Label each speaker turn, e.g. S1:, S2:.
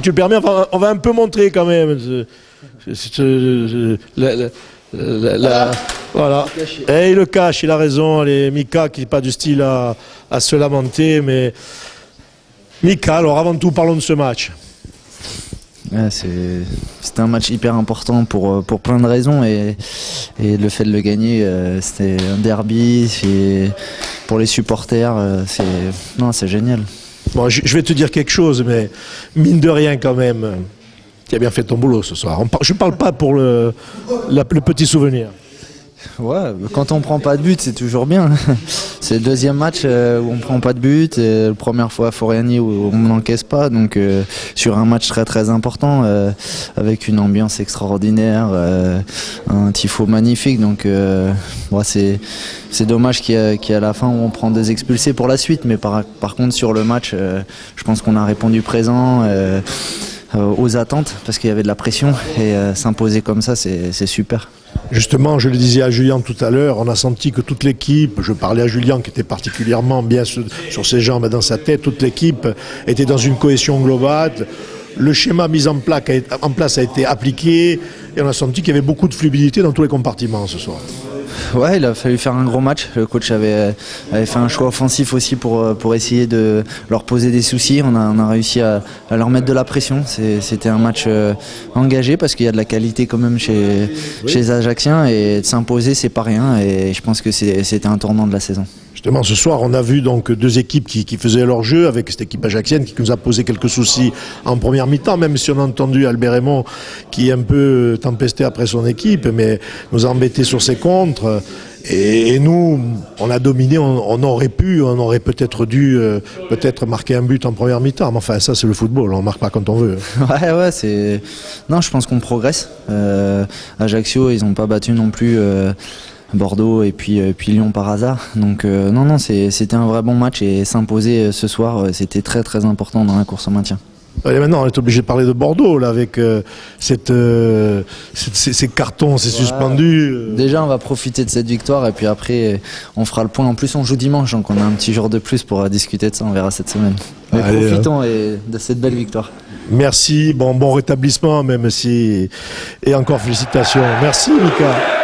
S1: tu le permets, on va un peu montrer quand même. Voilà. Et il le cache, il a raison. Mika qui n'est pas du style à se lamenter, mais Mika, alors avant tout, parlons de ce match.
S2: Ouais, c'était un match hyper important pour plein de raisons et le fait de le gagner, c'était un derby, pour les supporters, c'est génial.
S1: Bon, je vais te dire quelque chose, mais mine de rien quand même, tu as bien fait ton boulot ce soir. Je ne parle pas pour le petit souvenir.
S2: Ouais, quand on prend pas de but, c'est toujours bien. C'est le deuxième match où on prend pas de but, et la première fois à Foriani où on n'encaisse pas, donc sur un match très très important, avec une ambiance extraordinaire, un tifo magnifique, donc c'est dommage qu'à la fin on prend des expulsés pour la suite, mais par contre sur le match, je pense qu'on a répondu présent. Aux attentes parce qu'il y avait de la pression et s'imposer comme ça c'est super.
S1: Justement, je le disais à Julien tout à l'heure, on a senti que toute l'équipe, je parlais à Julien qui était particulièrement bien sur ses jambes et dans sa tête, toute l'équipe était dans une cohésion globale. Le schéma mis en place a été appliqué et on a senti qu'il y avait beaucoup de fluidité dans tous les compartiments ce soir.
S2: Ouais, il a fallu faire un gros match. Le coach avait fait un choix offensif aussi pour essayer de leur poser des soucis. On a réussi à leur mettre de la pression. C'était un match engagé parce qu'il y a de la qualité quand même chez les Ajacciens et de s'imposer, c'est pas rien. Et je pense que c'était un tournant de la saison.
S1: Justement, ce soir, on a vu donc deux équipes qui faisaient leur jeu avec cette équipe ajaccienne qui nous a posé quelques soucis en première mi-temps, même si on a entendu Albert Raymond qui est un peu tempesté après son équipe, mais nous a embêté sur ses contres. Et nous, on a dominé, on aurait peut-être dû marquer un but en première mi-temps. Mais enfin, ça, c'est le football, on ne marque pas quand on veut.
S2: Ouais, non, je pense qu'on progresse. Ajaccio, ils n'ont pas battu non plus Bordeaux et puis Lyon par hasard. Donc non, c'était un vrai bon match et s'imposer ce soir, c'était très très important dans la course au maintien.
S1: Et maintenant, on est obligé de parler de Bordeaux là, avec ces cartons, ces suspendus.
S2: Déjà, on va profiter de cette victoire et puis après, on fera le point. En plus, on joue dimanche, donc on a un petit jour de plus pour discuter de ça. On verra cette semaine. Mais profitons de cette belle victoire.
S1: Merci, bon rétablissement même si... Et encore félicitations. Merci Mika.